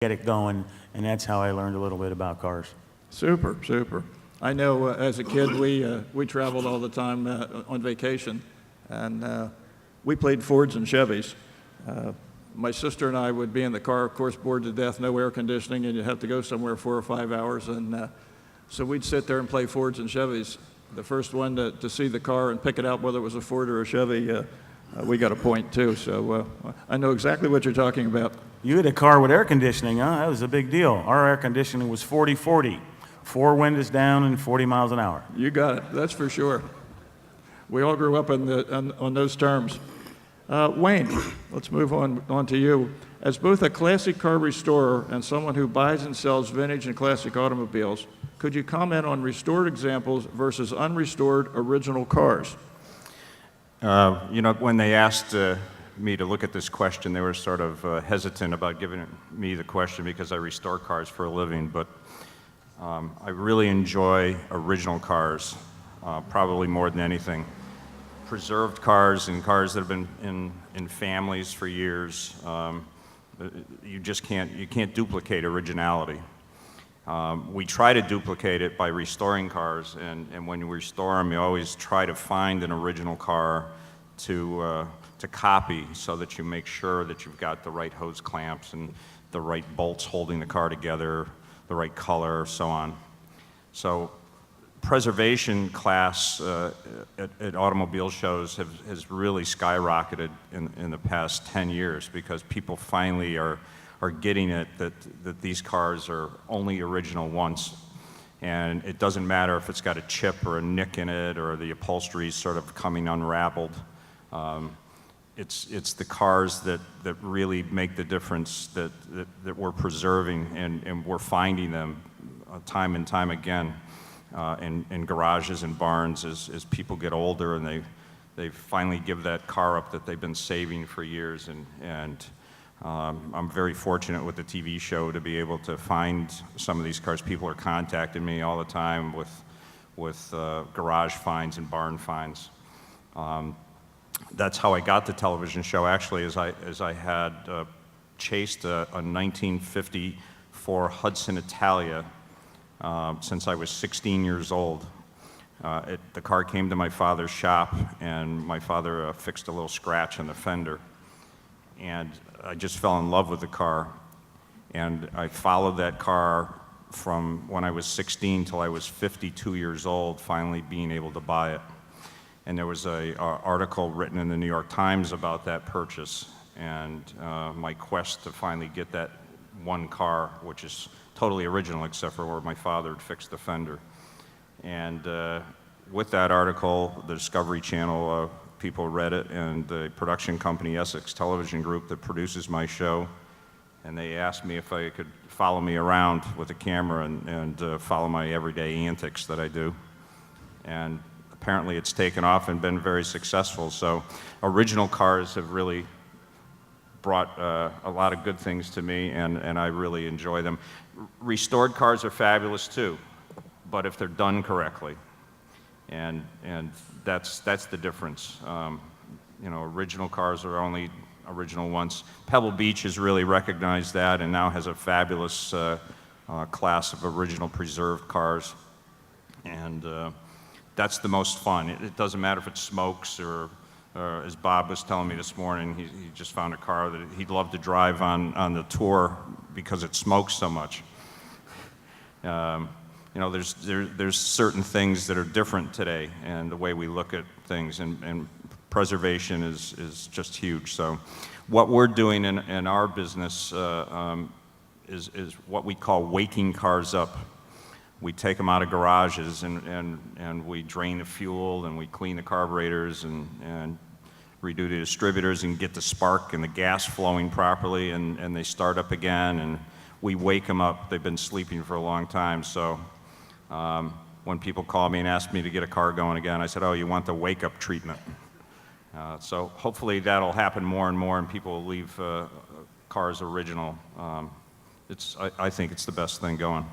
get it going, and that's how I learned a little bit about cars. Super, super. I know as a kid we traveled all the time on vacation, and we played Fords and Chevys. My sister and I would be in the car, of course, bored to death, no air conditioning, and you'd have to go somewhere 4 or 5 hours. And so we'd sit there and play Fords and Chevys. The first one to see the car and pick it out whether it was a Ford or a Chevy, we got a point too. So I know exactly what you're talking about. You had a car with air conditioning, huh? That was a big deal. Our air conditioning was 40-40, 4 windows down and 40 miles an hour. You got it, that's for sure. We all grew up on those terms. Wayne, let's move on to you. As both a classic car restorer and someone who buys and sells vintage and classic automobiles, could you comment on restored examples versus unrestored original cars? You know, when they asked me to look at this question, they were sort of hesitant about giving me the question because I restore cars for a living, but I really enjoy original cars, probably more than anything. Preserved cars and cars that have been in families for years, you can't duplicate originality. We try to duplicate it by restoring cars, and when you restore them, you always try to find an original car to copy so that you make sure that you've got the right hose clamps and the right bolts holding the car together, the right color, so on. So preservation class at automobile shows has really skyrocketed in the past 10 years because people finally are getting it that these cars are only original once. And it doesn't matter if it's got a chip or a nick in it or the upholstery is sort of coming unraveled. It's the cars that really make the difference that we're preserving, and we're finding them time and time again in garages and barns as people get older and they finally give that car up that they've been saving for years. And I'm very fortunate with the TV show to be able to find some of these cars. People are contacting me all the time with garage finds and barn finds. That's how I got the television show, actually, as I had chased a 1954 Hudson Italia since I was 16 years old. The car came to my father's shop, and my father fixed a little scratch in the fender. And I just fell in love with the car. And I followed that car from when I was 16 till I was 52 years old, finally being able to buy it. And there was an article written in the New York Times about that purchase and my quest to finally get that one car, which is totally original except for where my father had fixed the fender. And with that article, the Discovery Channel people read it, and the production company Essex Television Group that produces my show, and they asked me if I could follow me around with a camera and follow my everyday antics that I do. And apparently it's taken off and been very successful. So original cars have really brought a lot of good things to me, and I really enjoy them. Restored cars are fabulous too, but if they're done correctly. And that's the difference. You know, original cars are only original once. Pebble Beach has really recognized that and now has a fabulous class of original preserved cars. And that's the most fun. It doesn't matter if it smokes or as Bob was telling me this morning, he just found a car that he'd love to drive on the tour because it smokes so much. You know, there's certain things that are different today, and the way we look at things, and preservation is just huge. So what we're doing in our business is what we call waking cars up. We take them out of garages and we drain the fuel and we clean the carburetors and redo the distributors and get the spark and the gas flowing properly, and they start up again, and we wake them up. They've been sleeping for a long time. So when people call me and ask me to get a car going again, I said, oh, you want the wake-up treatment. So hopefully that'll happen more and more, and people will leave cars original. I think it's the best thing going.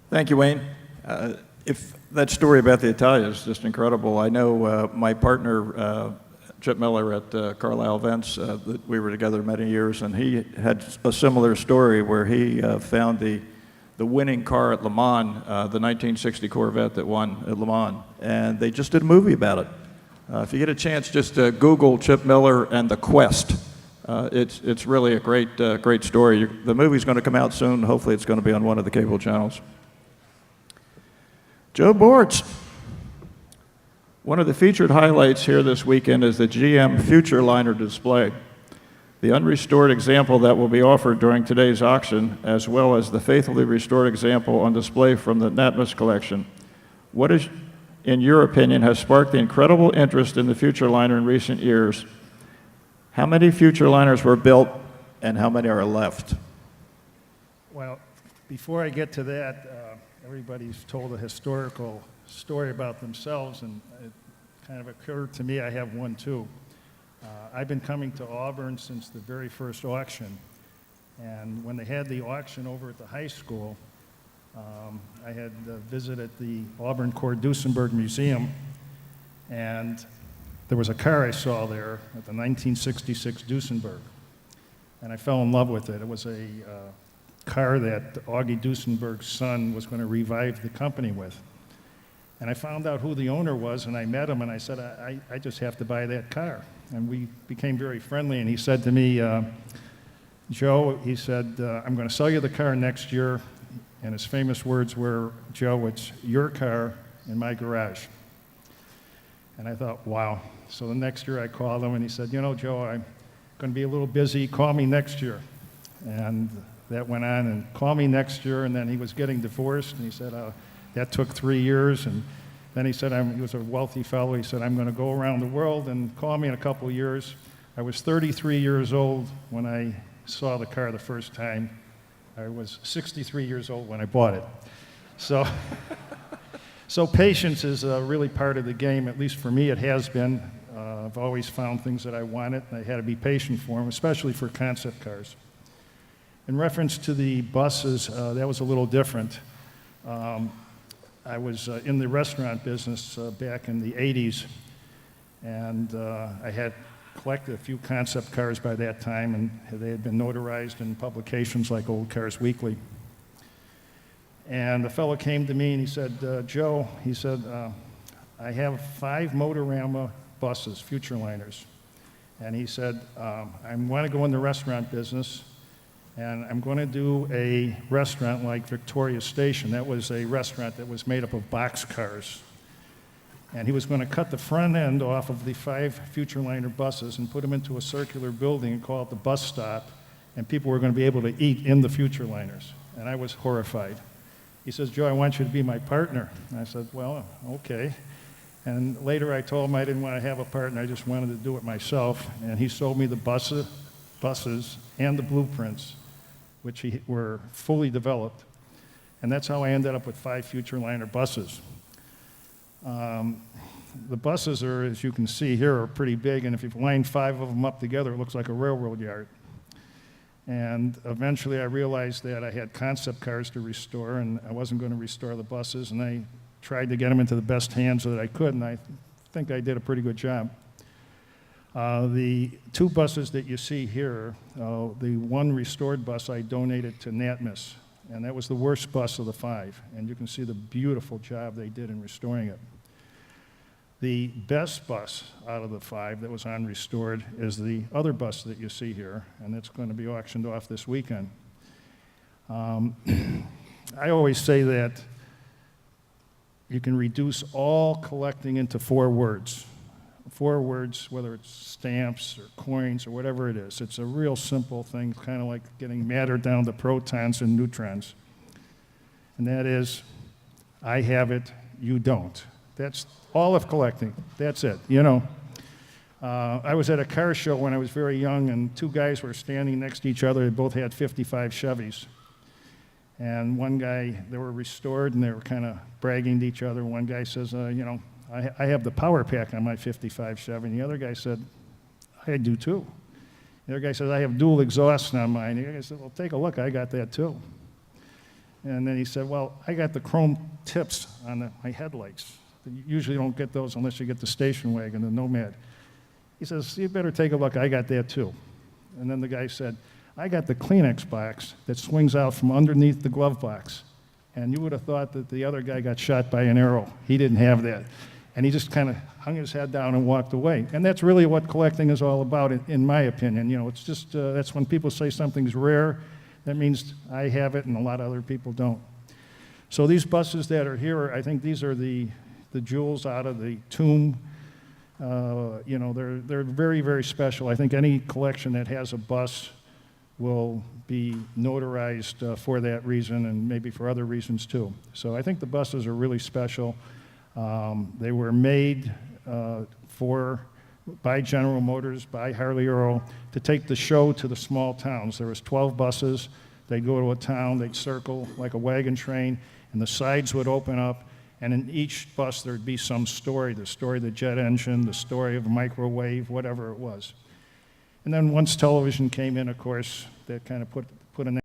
Thank you, Wayne. If that story about the Italia is just incredible. I know my partner Chip Miller at Carlisle Events. That we were together many years, and he had a similar story where he found the winning car at Le Mans, the 1960 Corvette that won at Le Mans, and they just did a movie about it. If you get a chance, just Google Chip Miller and the Quest. It's really a great story. The movie's going to come out soon. Hopefully it's going to be on one of the cable channels. Joe Bortz. One of the featured highlights here this weekend is the GM Futureliner display. The unrestored example that will be offered during today's auction, as well as the faithfully restored example on display from the Natmus collection. What is, in your opinion, has sparked the incredible interest in the Futureliner in recent years? How many Futureliners were built, and how many are left? Well, before I get to that, everybody's told a historical story about themselves, and it kind of occurred to me I have one too. I've been coming to Auburn since the very first auction, and when they had the auction over at the high school, I had visited the Auburn Cord-Duesenberg Museum, and there was a car I saw there at the 1966 Duesenberg, and I fell in love with it. It was a car that Augie Duesenberg's son was going to revive the company with. And I found out who the owner was, and I met him, and I said, I just have to buy that car. And we became very friendly, and he said to me, Joe, he said, I'm going to sell you the car next year. And his famous words were, Joe, it's your car in my garage. And I thought, wow. So the next year I called him, and he said, you know, Joe, I'm going to be a little busy. Call me next year. And that went on, and call me next year. And then he was getting divorced, and he said, that took 3 years. And then he said, he was a wealthy fellow. He said, I'm going to go around the world, and call me in a couple of years. I was 33 years old when I saw the car the first time. I was 63 years old when I bought it. So, so patience is really part of the game. At least for me, it has been. I've always found things that I wanted, and I had to be patient for them, especially for concept cars. In reference to the buses, that was a little different. I was in the restaurant business back in the 80s, and I had collected a few concept cars by that time, and they had been notarized in publications like Old Cars Weekly. And the fellow came to me and he said, Joe, he said, I have 5 Motorama buses, Futureliners. And he said, I want to go in the restaurant business, and I'm going to do a restaurant like Victoria Station. That was a restaurant that was made up of boxcars. And he was going to cut the front end off of the 5 Futureliner buses and put them into a circular building and call it the bus stop, and people were going to be able to eat in the Futureliners. And I was horrified. He says, Joe, I want you to be my partner. And I said, well, okay. And later I told him I didn't want to have a partner, I just wanted to do it myself. And he sold me the buses and the blueprints, which were fully developed. And that's how I ended up with 5 Futureliner buses. The buses are, as you can see here, are pretty big, and if you line 5 of them up together, it looks like a railroad yard. And eventually I realized that I had concept cars to restore, and I wasn't going to restore the buses, and I tried to get them into the best hands that I could, and I think I did a pretty good job. The 2 buses that you see here, the one restored bus I donated to Natmus, and that was the worst bus of the 5, and you can see the beautiful job they did in restoring it. The best bus out of the 5 that was unrestored is the other bus that you see here, and it's going to be auctioned off this weekend. I always say that you can reduce all collecting into 4 words. 4 words, whether it's stamps or coins or whatever it is. It's a real simple thing, kind of like getting matter down to protons and neutrons. And that is, I have it, you don't. That's all of collecting. That's it, you know. I was at a car show when I was very young, and 2 guys were standing next to each other. They both had 55 Chevys. And one guy, they were restored, and they were kind of bragging to each other. One guy says, you know, I have the power pack on my 55 Chevy. And the other guy said, I do too. The other guy says, I have dual exhausts on mine. The other guy said, well, take a look, I got that too. And then he said, well, I got the chrome tips on my headlights. You usually don't get those unless you get the station wagon, the Nomad. He says, you better take a look, I got that too. And then the guy said, I got the Kleenex box that swings out from underneath the glove box. And you would have thought that the other guy got shot by an arrow. He didn't have that. And he just kind of hung his head down and walked away. And that's really what collecting is all about, in my opinion. You know, it's just, that's when people say something's rare, that means I have it and a lot of other people don't. So these buses that are here, I think these are the jewels out of the tomb. You know, they're very, very special. I think any collection that has a bus will be notarized for that reason and maybe for other reasons too. So I think the buses are really special. They were made by General Motors, by Harley Earl, to take the show to the small towns. There was 12 buses. They'd go to a town, they'd circle like a wagon train, and the sides would open up, and in each bus there'd be some story, the story of the jet engine, the story of a microwave, whatever it was. And then once television came in, of course, that kind of put an